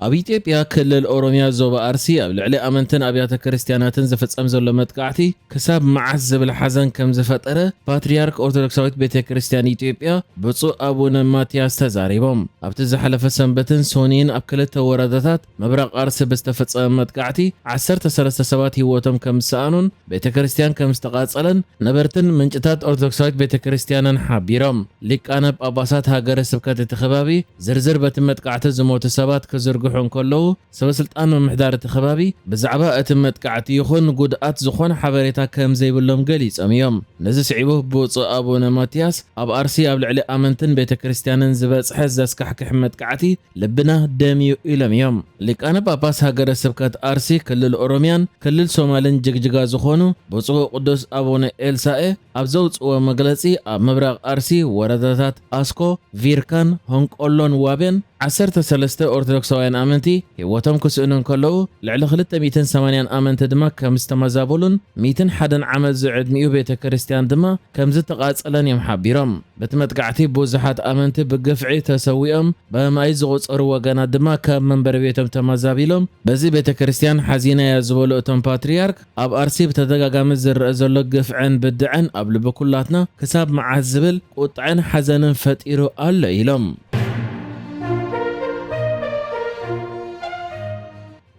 ኣብ ኢትዮጵያ ክልል ኦሮሚያ ዞባ አርሲ ኣብ ልዕሊ ኣመንትን ኣብያተ ክርስቲያናትን ዝፍጸም ዘሎ መጥቃዕቲ ክሳብ መዓስ ዝብል ሓዘን ከም ዝፈጠረ ፓትርያርክ ኦርቶዶክሳዊት ቤተክርስቲያን ኢትዮጵያ ብፁዕ አቡነ ማትያስ ተዛሪቦም። ኣብቲ ዝሓለፈ ሰንበትን ሶኒን ኣብ ክልተ ወረዳታት ምብራቕ አርሲ ብዝተፈጸመ መጥቃዕቲ 13 ሰባት ህይወቶም ከም ዝሰኣኑን ቤተክርስቲያን ከም ዝተቃጸለን ነበርትን ምንጭታት ኦርቶዶክሳዊት ቤተክርስቲያንን ሓቢሮም። ሊቃነ ጳጳሳት ሃገረ ስብከት እቲ ከባቢ ዝርዝር በቲ መጥቃዕቲ ዝሞቱ ሰባት ክዝርግሑ እንከለዉ ሰበስልጣን ምምሕዳር እቲ ከባቢ ብዛዕባ እቲ መጥቃዕቲ ይኹን ጉድኣት ዝኾነ ሓበሬታ ከም ዘይብሎም ገሊፆም እዮም። ነዚ ስዒቡ ብፁዕ አቡነ ማትያስ ኣብ አርሲ ኣብ ልዕሊ ኣመንትን ቤተክርስቲያንን ዝበፅሐ ዘስካሕክሕ መጥቃዕቲ ልብና ደምዩ ኢሎም እዮም። ሊቃነ ጳጳስ ሃገረ ስብከት አርሲ ክልል ኦሮሚያን ክልል ሶማልን ጅግጅጋ ዝኾኑ ብፁዕ ቅዱስ አቡነ ኤልሳኤ ኣብ ዘውፅዎ መግለፂ ኣብ ምብራቕ አርሲ ወረዳታት አስኮ፣ ቪርካን፣ ሆንቆሎን ዋቤን 13 ኦርቶዶክሳውያን ኣመንቲ ህይወቶም ክስእኑ እንከለዉ ልዕሊ 280 ኣመንቲ ድማ ከም ዝተመዛበሉን 101 ዓመት ዝዕድሚኡ ቤተክርስቲያን ድማ ከም ዝተቃጸለን እዮም ሓቢሮም። በቲ መጥቃዕቲ ብዙሓት ኣመንቲ ብግፍዒ ተሰዊኦም ብማይ ዝቑፀሩ ወገናት ድማ ካብ መንበሪ ቤቶም ተመዛቢሎም በዚ ቤተክርስቲያን ሓዚና እያ ዝበሉ እቶም ፓትርያርክ ኣብ አርሲ ብተደጋጋሚ ዝረአ ዘሎ ግፍዕን ብድዕን ኣብ ልቢ ኩላትና ክሳብ መዓስ ዝብል ቁጥዕን ሓዘንን ፈጢሩ ኣሎ ኢሎም።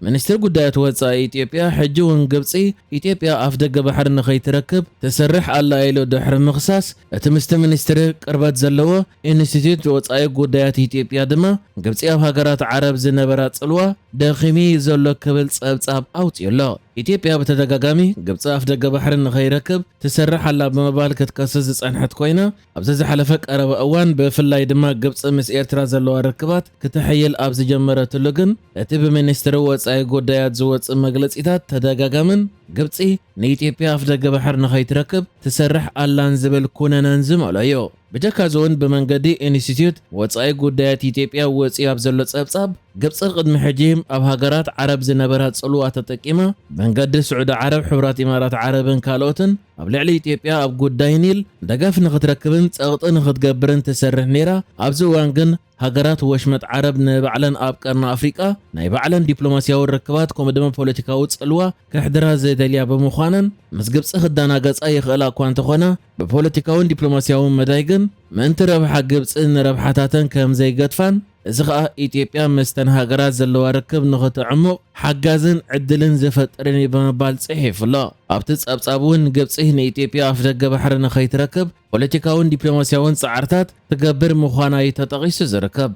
ሚኒስትር ጉዳያት ወፃኢ ኢትዮጵያ ሕጂ እውን ግብፂ ኢትዮጵያ ኣፍ ደገ ባሕሪ ንኸይትረክብ ተሰርሕ ኣላ ኢሉ ድሕሪ ምኽሳስ እቲ ምስቲ ሚኒስትሪ ቅርበት ዘለዎ ኢንስቲትዩት ወፃኢ ጉዳያት ኢትዮጵያ ድማ ግብፂ ኣብ ሃገራት ዓረብ ዝነበራ ጽልዋ ደኺሚ ዘሎ ክብል ጸብጻብ ኣውፅዩሎ። ኢትዮጵያ በተደጋጋሚ ግብፂ ኣፍ ደገ ባሕሪ ንኸይረክብ ትሰርሕ ኣላ ብምባል ክትከስስ ዝጸንሐት ኮይና ኣብዚ ዝሓለፈ ቀረበ እዋን ብፍላይ ድማ ግብፂ ምስ ኤርትራ ዘለዋ ርክባት ክትሕይል ኣብ ዝጀመረትሉ ግን እቲ ብሚኒስትሪ ወፃኢ ጉዳያት ዝወፅእ መግለፂታት ተደጋጋምን ግብፂ ንኢትዮጵያ ኣፍ ደገ ባሕሪ ንኸይትረክብ ትሰርሕ ኣላን ዝብል ኩነነን ዝመልኦ። ብጀካ እውን ብመንገዲ ኢንስቲትዩት ወፃኢ ጉዳያት ኢትዮጵያ ወፂኡ ኣብ ዘሎ ጸብጻብ ግብፂ ቅድሚ ሕጂ ኣብ ሃገራት ዓረብ ዝነበራ ጽልዋ ተጠቂማ መንገዲ ስዑድ ዓረብ፣ ሕብራት ኢማራት ዓረብን ካልኦትን ኣብ ልዕሊ ኢትዮጵያ ኣብ ጉዳይ ኒል ደገፍ ንኽትረክብን ጸቕጢ ንኽትገብርን ትሰርሕ ነይራ። ኣብዚ እዋን ግን ሃገራት ወሽመጥ ዓረብ ንባዕለን ኣብ ቀርኒ ኣፍሪቃ ናይ ባዕለን ዲፕሎማስያዊ ርክባት ከምኡ ድማ ፖለቲካዊ ጽልዋ ክሕድራ ዘይደልያ ብምዃነን ምስ ግብፂ ክዳናገጻ ይኽእላ እኳ እንተኾነ ብፖለቲካውን ዲፕሎማስያውን መዳይ ግን ምእንቲ ረብሓ ግብፂ ንረብሓታተን ከም ዘይገድፋን እዚ ከዓ ኢትዮጵያ ምስተን ሃገራት ዘለዋ ርክብ ንኽትዕሙቕ ሓጋዝን ዕድልን ዝፈጥርን ብምባል ጽሒፉሎ። ኣብቲ ጸብጻብ እውን ግብፂ ንኢትዮጵያ ኣፍ ደገ ባሕሪ ንኸይትረክብ ፖለቲካውን ዲፕሎማስያውን ጻዕርታት ትገብር ምዃና እዩ ተጠቒሱ ዝርከብ።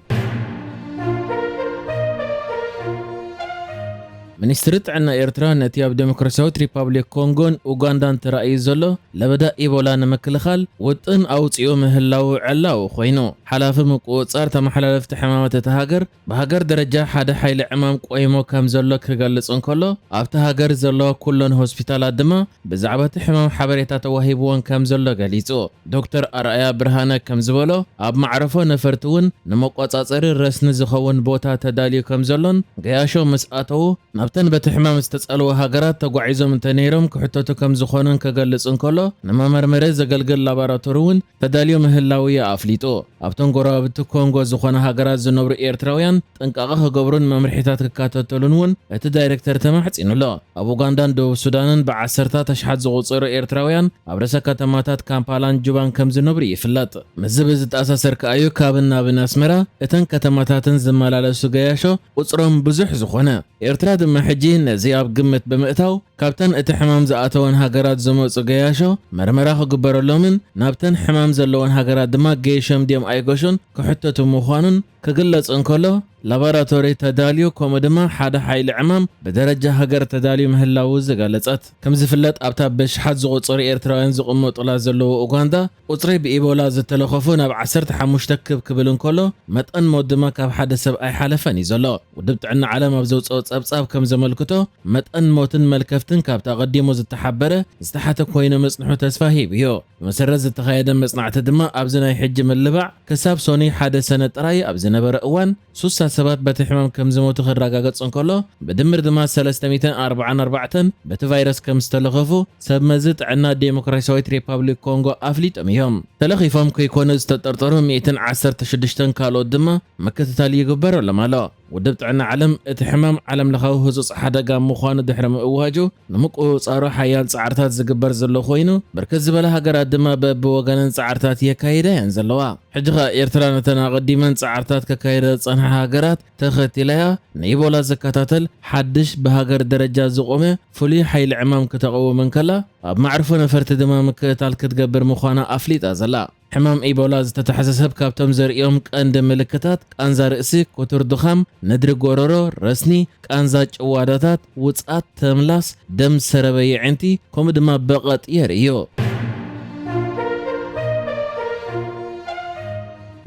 ሚኒስትሪ ጥዕና ኤርትራ ነቲ ኣብ ዴሞክራሲያዊት ሪፓብሊክ ኮንጎን ኡጋንዳን ተራእዩ ዘሎ ለበዳ ኢቦላ ንምክልኻል ውጥን ኣውፅኡ ምህላው ዕላው ኮይኑ ሓላፊ ምቁፅጻር ተመሓላለፍቲ ሕማማት እቲ ሃገር ብሃገር ደረጃ ሓደ ሓይሊ ዕማም ቆይሞ ከም ዘሎ ክገልጽ እንከሎ ኣብቲ ሃገር ዘለዋ ኩሎን ሆስፒታላት ድማ ብዛዕባ እቲ ሕማም ሓበሬታ ተዋሂብዎን ከም ዘሎ ገሊጹ። ዶክተር ኣርኣያ ብርሃነ ከም ዝበሎ ኣብ ማዕረፎ ነፈርቲ እውን ንመቆጻጸሪ ረስኒ ዝኸውን ቦታ ተዳልዩ ከም ዘሎን ገያሾ ምስ ኣተዉ ናብተን በቲ ሕማም ዝተጸልወ ሃገራት ተጓዒዞም እንተነይሮም ክሕተቱ ከም ዝኾኑን ክገልጽ እንከሎ ንመመርመሪ ዘገልግል ላቦራቶሪ እውን ተዳልዩ ምህላው ኣፍሊጡ። ኣብተን ጎረባብቲ ኮንጎ ዝኾነ ሃገራት ዝነብሩ ኤርትራውያን ጥንቃቐ ክገብሩን መምርሒታት ክካተተሉን እውን እቲ ዳይሬክተር ተማሕጺኑሎ። ኣብ ኡጋንዳን ደቡብ ሱዳንን ብዓሰርታት ኣሽሓት ዝቑጸሩ ኤርትራውያን ኣብ ርእሰ ከተማታት ካምፓላን ጁባን ከም ዝነብሩ ይፍለጥ። ምዝ ብዝተኣሳሰር ከኣዩ ካብን ናብን ኣስመራ እተን ከተማታትን ዝመላለሱ ገያሾ ቁጽሮም ብዙሕ ዝኾነ ኤርትራ ድማ ሕጂ ነዚ ኣብ ግምት ብምእታው ካብተን እቲ ሕማም ዝኣተወን ሃገራት ዝመፁ ገያሾ መርመራ ክግበረሎምን ናብተን ሕማም ዘለወን ሃገራት ድማ ገይሾም ድዮም ኣይጎሹን ክሕተቱ ምዃኑን ክግለጽ እንከሎ ላቦራቶሪ ተዳልዩ ከምኡ ድማ ሓደ ሓይሊ ዕማም ብደረጃ ሃገር ተዳልዩ ምህላው ዝገለጸት። ከም ዝፍለጥ ኣብታ ብሽሓት ዝቑጸሩ ኤርትራውያን ዝቕመጡላ ዘለዎ ኡጋንዳ ቁጽሪ ብኢቦላ ዝተለኸፉ ናብ 15 ክብል እንከሎ መጠን ሞት ድማ ካብ ሓደ ሰብ ኣይሓለፈን እዩ ዘሎ። ውድብ ጥዕና ዓለም ኣብ ዘውፅኦ ጸብጻብ ከም ዘመልክቶ መጠን ሞትን መልከፍትን ካብታ ቀዲሙ ዝተሓበረ ዝተሓተ ኮይኑ መጽንሑ ተስፋ ሂብ እዩ። ብመሰረት ዝተኻየደ መጽናዕቲ ድማ ኣብዚ ናይ ሕጂ ምልባዕ ክሳብ ሶኒ ሓደ ሰነ ጥራይ ኣብ ዝነበረ እዋን 3 ሰባት በቲ ሕማም ከም ዝሞቱ ክረጋገጽ እንከሎ ብድምር ድማ 344 በቲ ቫይረስ ከም ዝተለኸፉ ሰብ መዚ ጥዕና ዴሞክራሲያዊት ሪፓብሊክ ኮንጎ ኣፍሊጦም እዮም። ተለኺፎም ከይኮነ ዝተጠርጠሩ 116 ካልኦት ድማ ምክትታል ይግበረሎም ኣሎ። ውድብ ጥዕና ዓለም እቲ ሕማም ዓለም ለኻዊ ህፁፅ ሓደጋ ምዃኑ ድሕሪ ምእዋጁ ንምቁፅፃሩ ሓያል ፃዕርታት ዝግበር ዘሎ ኮይኑ ብርክት ዝበለ ሃገራት ድማ በብወገነን ፃዕርታት የካይዳ እየን ዘለዋ ሕጂ ኸ ኤርትራ ነተን ኣቐዲመን ፃዕርታት ከካይዳ ዝፀንሓ ሃገራት ተኸቲላያ ንኢቦላ ዘከታተል ሓድሽ ብሃገር ደረጃ ዝቆመ ፍሉይ ሓይሊ ዕማም ክተቐውምን ከላ ኣብ ማዕርፎ ነፈርቲ ድማ ምክእታል ክትገብር ምዃና ኣፍሊጣ ዘላ ሕማም ኢቦላ ዝተተሓሰሰብ ካብቶም ዘርእዮም ቀንዲ ምልክታት ቃንዛ ርእሲ፣ ኩቱር ድኻም፣ ነድሪ ጎረሮ፣ ረስኒ፣ ቃንዛ ጭዋዳታት፣ ውፃት ተምላስ፣ ደም ሰረበ ይዕንቲ ከምኡ ድማ በቐጥ የርእዮ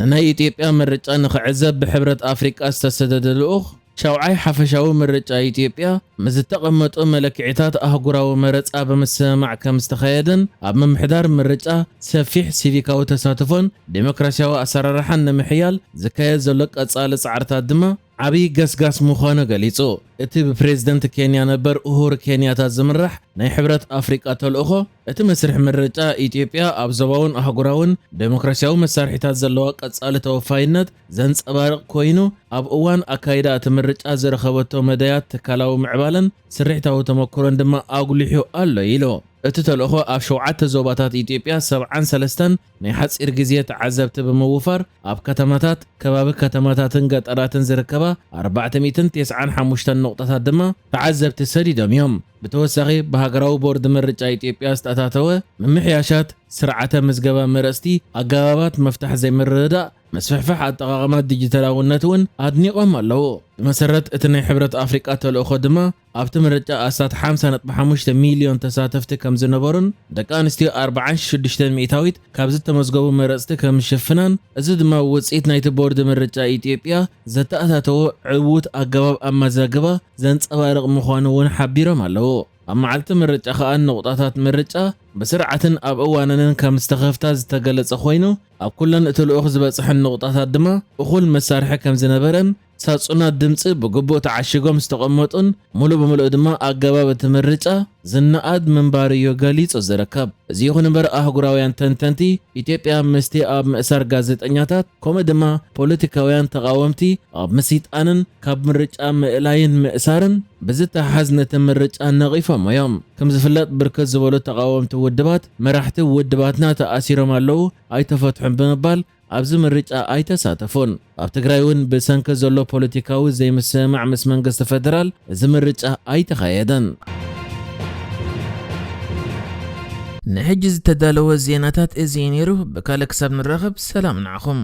ንናይ ኢትዮጵያ ምርጫ ንኽዕዘብ ብሕብረት ኣፍሪቃ ዝተሰደደ ልኡኽ ሻውዓይ ሓፈሻዊ ምርጫ ኢትዮጵያ ምዝተቐመጡ መለክዒታት ኣህጉራዊ መረፃ ብምስማዕ ከም ዝተኸየደን ኣብ ምምሕዳር ምርጫ ሰፊሕ ሲቪካዊ ተሳትፎን ዴሞክራሲያዊ ኣሰራርሓን ንምሕያል ዝካየድ ዘሎ ቀጻሊ ፃዕርታት ድማ ዓብይ ገስጋስ ምዃኑ ገሊጹ እቲ ብፕሬዝደንት ኬንያ ነበር ኡሁሩ ኬንያታ ዝምራሕ ናይ ሕብረት ኣፍሪቃ ተልእኾ እቲ መስርሕ ምርጫ ኢትዮጵያ ኣብ ዞባውን ኣህጉራውን ዴሞክራሲያዊ መሳርሒታት ዘለዋ ቀጻሊ ተወፋይነት ዘንጸባርቕ ኮይኑ ኣብ እዋን ኣካይዳ እቲ ምርጫ ዝረኸበቶ መዳያት ትካላዊ ምዕባለን ስርሕታዊ ተመክሮን ድማ ኣጉሊሑ ኣሎ ኢሉ እቲ ተልእኾ ኣብ 7 ዞባታት ኢትዮጵያ 73 ናይ ሓፂር ግዜ ተዓዘብቲ ብምውፋር ኣብ ከተማታት ከባቢ ከተማታትን ገጠራትን ዝርከባ 495 ነቁጣታት ድማ ተዓዘብቲ ሰዲዶም እዮም ብተወሳኺ ብሃገራዊ ቦርድ ምርጫ ኢትዮጵያ ዝተኣታተወ ምምሕያሻት ስርዓተ ምዝገባ መረስቲ ኣገባባት መፍታሕ ዘይምርዳእ መስፈሕፈሕ ኣጠቓቕማ ዲጂታላውነት እውን ኣድኒቖም ኣለዉ ብመሰረት እቲ ናይ ሕብረት ኣፍሪቃ ተልእኾ ድማ ኣብቲ ምርጫ ኣስታት 50.5 ሚልዮን ተሳተፍቲ ከም ዝነበሩን ደቂ ኣንስትዮ 46 ሚእታዊት ካብ ዝተመዝገቡ መረፅቲ ከም ዝሽፍናን እዚ ድማ ውፅኢት ናይቲ ቦርድ ምርጫ ኢትዮጵያ ዘተኣታተወ ዕዉት ኣገባብ ኣመዛግባ ዘንፀባርቕ ምዃኑ እውን ሓቢሮም ኣለዉ ኣብ መዓልቲ ምርጫ ከዓ ነቁጣታት ምርጫ ብስርዓትን ኣብ እዋነንን ከም ዝተኸፍታ ዝተገለጸ ኮይኑ ኣብ ኩለን እቲ ልኡኽ ዝበፅሐን ነቁጣታት ድማ እኹል መሳርሒ ከም ዝነበረን ሳጹናት ድምፂ ብግቡእ ተዓሽጎም ዝተቐመጡን ሙሉእ ብምሉእ ድማ ኣገባብ እቲ ምርጫ ዝነኣድ ምንባር እዩ ገሊጹ ዝርከብ እዚ ይኹን እምበር ኣህጉራውያን ተንተንቲ ኢትዮጵያ ምስቲ ኣብ ምእሳር ጋዜጠኛታት ከምኡ ድማ ፖለቲካውያን ተቃወምቲ ኣብ ምሲጣንን ካብ ምርጫ ምእላይን ምእሳርን ብዝተሓዝ ነቲ ምርጫ ነቒፎም እዮም ከም ዝፍለጥ ብርክት ዝበሉ ተቃወምቲ ውድባት መራሕቲ ውድባትና ተኣሲሮም ኣለዉ ኣይተፈትሑን ብምባል ኣብዚ ምርጫ ኣይተሳተፉን ኣብ ትግራይ እውን ብሰንኪ ዘሎ ፖለቲካዊ ዘይምስማዕ ምስ መንግስቲ ፌደራል እዚ ምርጫ ኣይተኻየደን ንሕጂ ዝተዳለወ ዜናታት እዚ ነይሩ ብካልእ ክሳብ ንራኸብ ሰላም ንዓኹም